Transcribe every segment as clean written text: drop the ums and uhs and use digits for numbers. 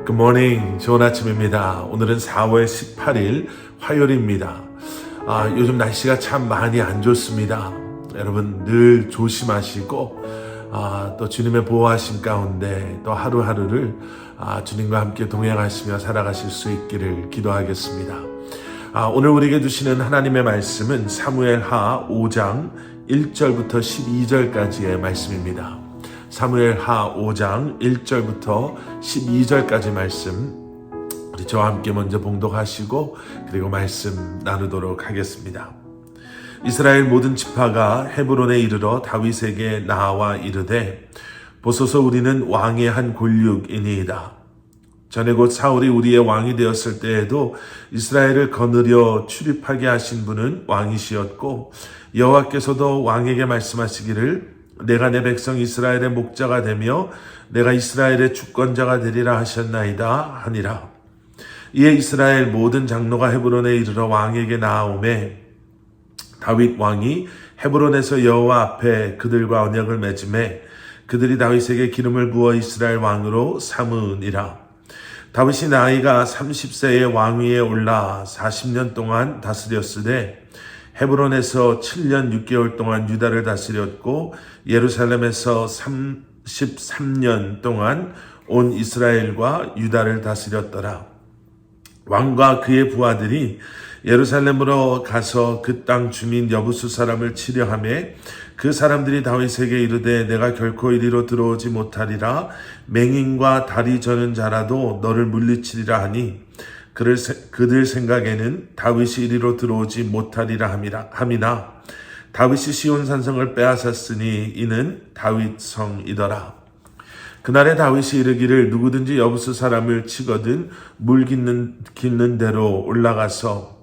굿모닝, 좋은 아침입니다. 오늘은 4월 18일 화요일입니다. 요즘 날씨가 참 많이 안 좋습니다. 여러분 늘 조심하시고 또 주님의 보호하심 가운데 또 하루하루를 주님과 함께 동행하시며 살아가실 수 있기를 기도하겠습니다. 오늘 우리에게 주시는 하나님의 말씀은 사무엘하 5장 1절부터 12절까지의 말씀입니다. 사무엘하 5장 1절부터 12절까지 말씀 우리 저와 함께 먼저 봉독하시고 그리고 말씀 나누도록 하겠습니다. 이스라엘 모든 지파가 헤브론에 이르러 다윗에게 나와 이르되 보소서 우리는 왕의 한 골육이니이다. 전에 곧 사울이 우리의 왕이 되었을 때에도 이스라엘을 거느려 출입하게 하신 분은 왕이시었고 여호와께서도 왕에게 말씀하시기를 내가 내 백성 이스라엘의 목자가 되며 내가 이스라엘의 주권자가 되리라 하셨나이다 하니라. 이에 이스라엘 모든 장로가 헤브론에 이르러 왕에게 나아오매 다윗 왕이 헤브론에서 여호와 앞에 그들과 언약을 맺음에 그들이 다윗에게 기름을 부어 이스라엘 왕으로 삼으니라. 다윗이 나이가 30세에 왕위에 올라 40년 동안 다스렸으되 헤브론에서 7년 6개월 동안 유다를 다스렸고 예루살렘에서 33년 동안 온 이스라엘과 유다를 다스렸더라. 왕과 그의 부하들이 예루살렘으로 가서 그 땅 주민 여부수 사람을 치려하매 그 사람들이 다윗에게 이르되 내가 결코 이리로 들어오지 못하리라. 맹인과 다리 저는 자라도 너를 물리치리라 하니 그들 생각에는 다윗이 이리로 들어오지 못하리라 함이나 다윗이 시온 산성을 빼앗았으니 이는 다윗 성이더라. 그날에 다윗이 이르기를 누구든지 여부수 사람을 치거든 물 깃는 대로 올라가서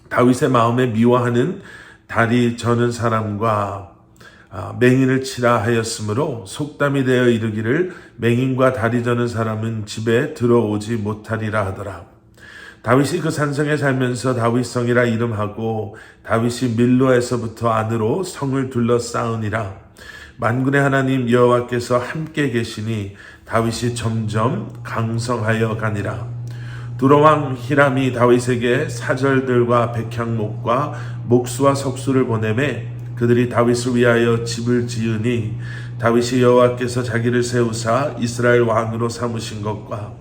다윗의 마음에 미워하는 다리 저는 사람과 맹인을 치라 하였으므로 속담이 되어 이르기를 맹인과 다리 저는 사람은 집에 들어오지 못하리라 하더라. 다윗이 그 산성에 살면서 다윗성이라 이름하고 다윗이 밀로에서부터 안으로 성을 둘러싸으니라. 만군의 하나님 여호와께서 함께 계시니 다윗이 점점 강성하여 가니라. 두로왕 히람이 다윗에게 사절들과 백향목과 목수와 석수를 보내매 그들이 다윗을 위하여 집을 지으니 다윗이 여호와께서 자기를 세우사 이스라엘 왕으로 삼으신 것과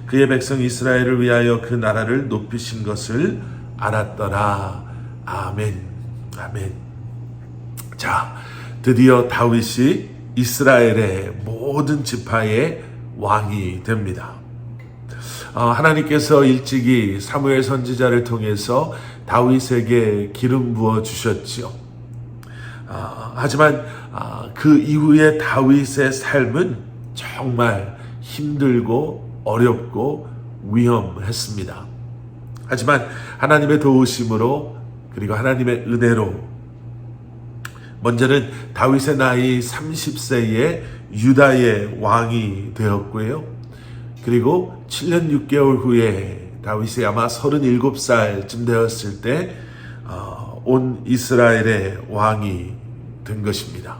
그의 백성 이스라엘을 위하여 그 나라를 높이신 것을 알았더라. 아멘. 아멘. 자, 드디어 다윗이 이스라엘의 모든 지파의 왕이 됩니다. 하나님께서 일찍이 사무엘 선지자를 통해서 다윗에게 기름 부어 주셨지요. 하지만 그 이후에 다윗의 삶은 정말 힘들고 어렵고 위험했습니다. 하지만 하나님의 도우심으로 그리고 하나님의 은혜로 먼저는 다윗의 나이 30세에 유다의 왕이 되었고요. 그리고 7년 6개월 후에 다윗이 아마 37살쯤 되었을 때 온 이스라엘의 왕이 된 것입니다.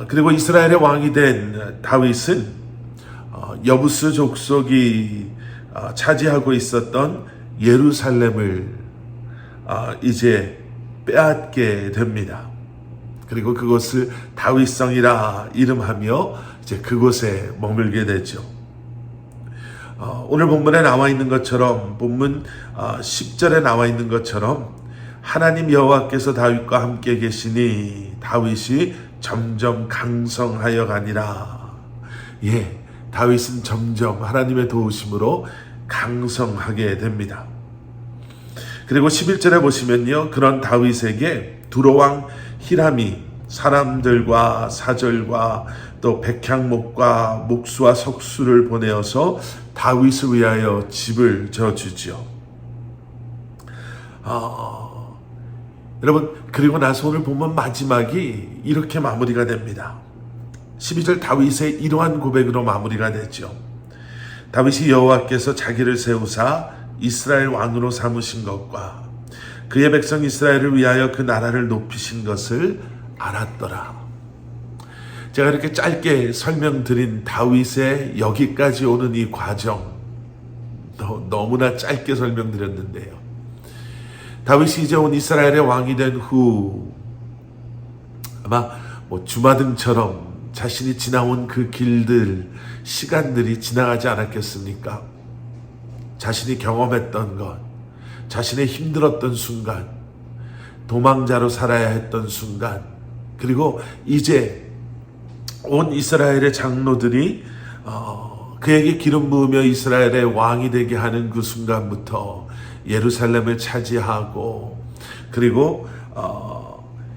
그리고 이스라엘의 왕이 된 다윗은 여부스 족속이 차지하고 있었던 예루살렘을 이제 빼앗게 됩니다. 그리고 그곳을 다윗성이라 이름하며 이제 그곳에 머물게 되죠. 오늘 본문에 나와 있는 것처럼 본문 10절에 나와 있는 것처럼 하나님 여호와께서 다윗과 함께 계시니 다윗이 점점 강성하여 가니라. 예, 다윗은 점점 하나님의 도우심으로 강성하게 됩니다. 그리고 11절에 보시면요. 그런 다윗에게 두로왕 히람이 사람들과 사절과 또 백향목과 목수와 석수를 보내어서 다윗을 위하여 집을 져주죠. 여러분, 그리고 나서 오늘 보면 마지막이 이렇게 마무리가 됩니다. 12절 다윗의 이러한 고백으로 마무리가 되죠. 다윗이 여호와께서 자기를 세우사 이스라엘 왕으로 삼으신 것과 그의 백성 이스라엘을 위하여 그 나라를 높이신 것을 알았더라. 제가 이렇게 짧게 설명드린 다윗의 여기까지 오는 이 과정, 너무나 짧게 설명드렸는데요. 다윗이 이제 온 이스라엘의 왕이 된 후 아마 주마등처럼 자신이 지나온 그 길들, 시간들이 지나가지 않았겠습니까? 자신이 경험했던 것, 자신의 힘들었던 순간, 도망자로 살아야 했던 순간, 그리고 이제 온 이스라엘의 장로들이 그에게 기름 부으며 이스라엘의 왕이 되게 하는 그 순간부터 예루살렘을 차지하고, 그리고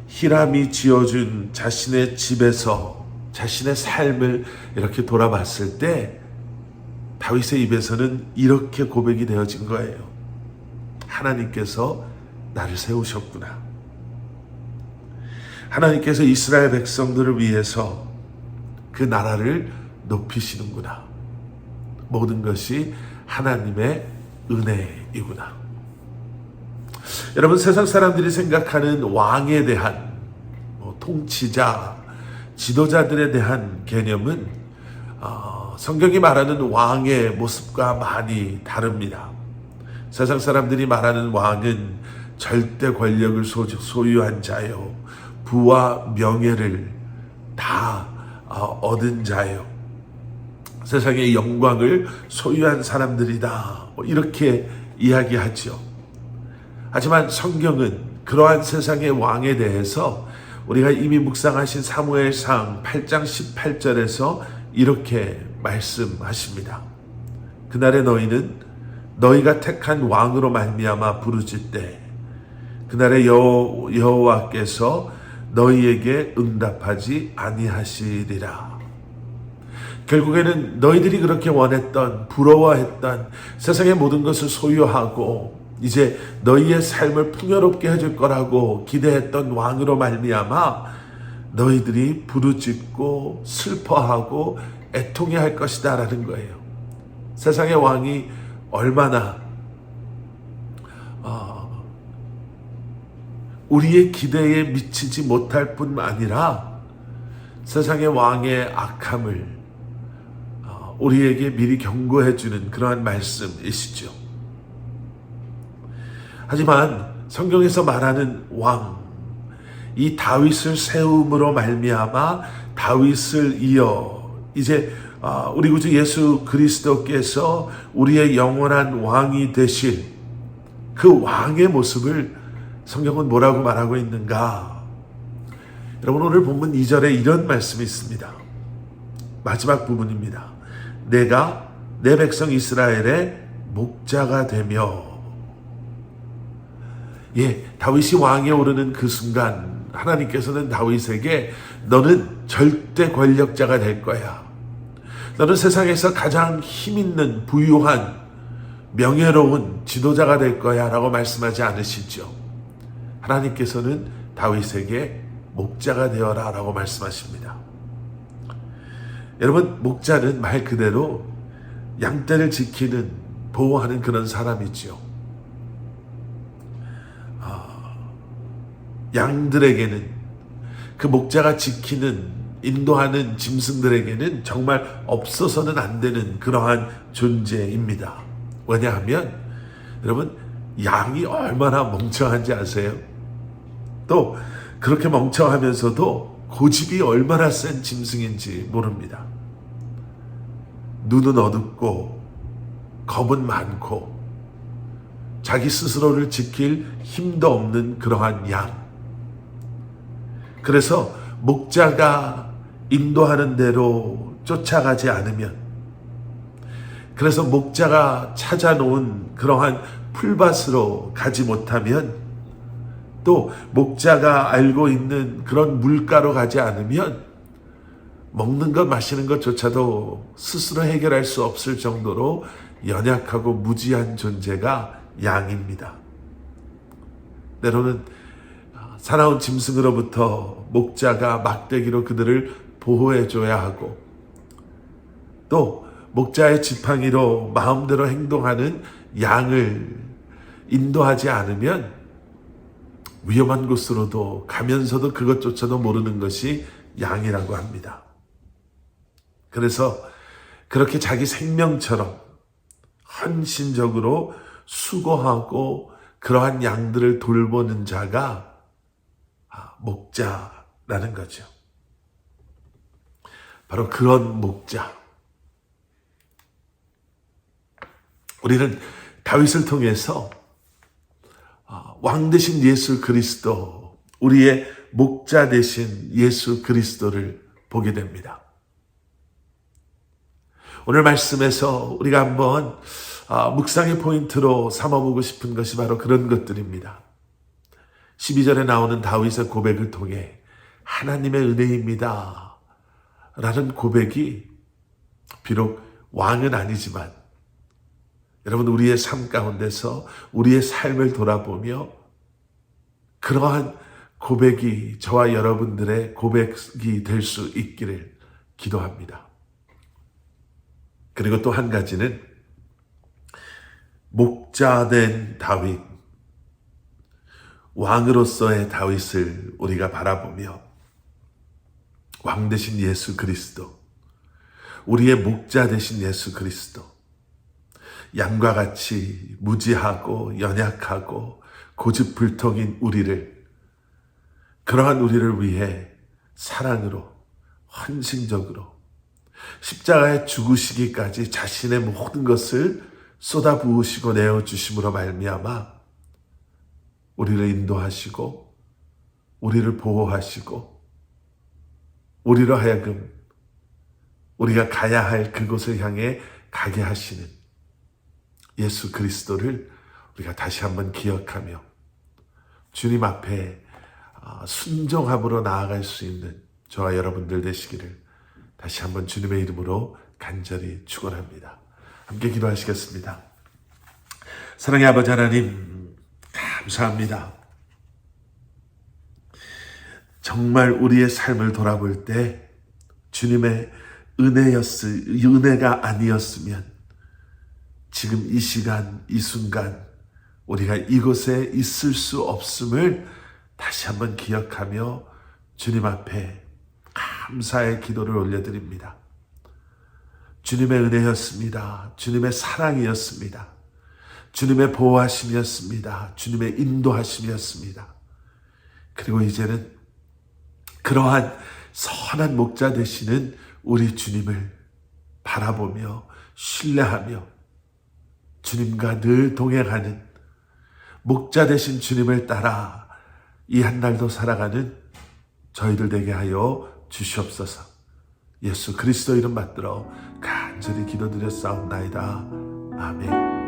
히람이 지어준 자신의 집에서 자신의 삶을 이렇게 돌아봤을 때 다윗의 입에서는 이렇게 고백이 되어진 거예요. 하나님께서 나를 세우셨구나. 하나님께서 이스라엘 백성들을 위해서 그 나라를 높이시는구나. 모든 것이 하나님의 은혜이구나. 여러분, 세상 사람들이 생각하는 왕에 대한 통치자, 지도자들에 대한 개념은 성경이 말하는 왕의 모습과 많이 다릅니다. 세상 사람들이 말하는 왕은 절대 권력을 소유한 자요, 부와 명예를 다 얻은 자요, 세상의 영광을 소유한 사람들이다, 이렇게 이야기하죠. 하지만 성경은 그러한 세상의 왕에 대해서 우리가 이미 묵상하신 사무엘상 8장 18절에서 이렇게 말씀하십니다. 그날에 너희는 너희가 택한 왕으로 말미암아 부르짖되 그날에 여호와께서 너희에게 응답하지 아니하시리라. 결국에는 너희들이 그렇게 원했던, 부러워했던 세상의 모든 것을 소유하고 이제 너희의 삶을 풍요롭게 해줄 거라고 기대했던 왕으로 말미암아 너희들이 부르짖고 슬퍼하고 애통해 할 것이다 라는 거예요. 세상의 왕이 얼마나 우리의 기대에 미치지 못할 뿐 아니라 세상의 왕의 악함을 우리에게 미리 경고해 주는 그러한 말씀이시죠. 하지만 성경에서 말하는 왕, 이 다윗을 세움으로 말미암아 다윗을 이어 이제 우리 구주 예수 그리스도께서 우리의 영원한 왕이 되실 그 왕의 모습을 성경은 뭐라고 말하고 있는가? 여러분, 오늘 본문 2절에 이런 말씀이 있습니다. 마지막 부분입니다. 내가 내 백성 이스라엘의 목자가 되며, 다윗이 왕에 오르는 그 순간 하나님께서는 다윗에게 너는 절대 권력자가 될 거야. 너는 세상에서 가장 힘있는 부유한 명예로운 지도자가 될 거야 라고 말씀하지 않으시죠. 하나님께서는 다윗에게 목자가 되어라 라고 말씀하십니다. 여러분, 목자는 말 그대로 양떼를 지키는, 보호하는 그런 사람이죠. 양들에게는, 그 목자가 지키는, 인도하는 짐승들에게는 정말 없어서는 안 되는 그러한 존재입니다. 왜냐하면 여러분, 양이 얼마나 멍청한지 아세요? 또 그렇게 멍청하면서도 고집이 얼마나 센 짐승인지 모릅니다. 눈은 어둡고 겁은 많고 자기 스스로를 지킬 힘도 없는 그러한 양. 그래서 목자가 인도하는 대로 쫓아가지 않으면, 그래서 목자가 찾아놓은 그러한 풀밭으로 가지 못하면, 또 목자가 알고 있는 그런 물가로 가지 않으면 먹는 것 마시는 것조차도 스스로 해결할 수 없을 정도로 연약하고 무지한 존재가 양입니다. 때로는 사나운 짐승으로부터 목자가 막대기로 그들을 보호해줘야 하고, 또 목자의 지팡이로 마음대로 행동하는 양을 인도하지 않으면 위험한 곳으로도 가면서도 그것조차도 모르는 것이 양이라고 합니다. 그래서 그렇게 자기 생명처럼 헌신적으로 수고하고 그러한 양들을 돌보는 자가 목자라는 거죠. 바로 그런 목자. 우리는 다윗을 통해서 왕 되신 예수 그리스도, 우리의 목자 되신 예수 그리스도를 보게 됩니다. 오늘 말씀에서 우리가 한번 묵상의 포인트로 삼아보고 싶은 것이 바로 그런 것들입니다. 12절에 나오는 다윗의 고백을 통해 하나님의 은혜입니다 라는 고백이 비록 왕은 아니지만 여러분, 우리의 삶 가운데서 우리의 삶을 돌아보며 그러한 고백이 저와 여러분들의 고백이 될 수 있기를 기도합니다. 그리고 또 한 가지는 목자된 다윗, 왕으로서의 다윗을 우리가 바라보며 왕 되신 예수 그리스도, 우리의 목자 되신 예수 그리스도, 양과 같이 무지하고 연약하고 고집불통인 우리를, 그러한 우리를 위해 사랑으로 헌신적으로 십자가에 죽으시기까지 자신의 모든 것을 쏟아부으시고 내어주심으로 말미암아 우리를 인도하시고 우리를 보호하시고 우리로 하여금 우리가 가야 할 그곳을 향해 가게 하시는 예수 그리스도를 우리가 다시 한번 기억하며 주님 앞에 순종함으로 나아갈 수 있는 저와 여러분들 되시기를 다시 한번 주님의 이름으로 간절히 축원합니다. 함께 기도하시겠습니다. 사랑의 아버지 하나님, 감사합니다. 정말 우리의 삶을 돌아볼 때 주님의 은혜가 아니었으면 지금 이 시간, 이 순간 우리가 이곳에 있을 수 없음을 다시 한번 기억하며 주님 앞에 감사의 기도를 올려드립니다. 주님의 은혜였습니다. 주님의 사랑이었습니다. 주님의 보호하심이었습니다. 주님의 인도하심이었습니다. 그리고 이제는 그러한 선한 목자 되시는 우리 주님을 바라보며 신뢰하며 주님과 늘 동행하는 목자 되신 주님을 따라 이 한날도 살아가는 저희들 되게 하여 주시옵소서. 예수 그리스도 이름 받들어 간절히 기도드렸사옵나이다. 아멘.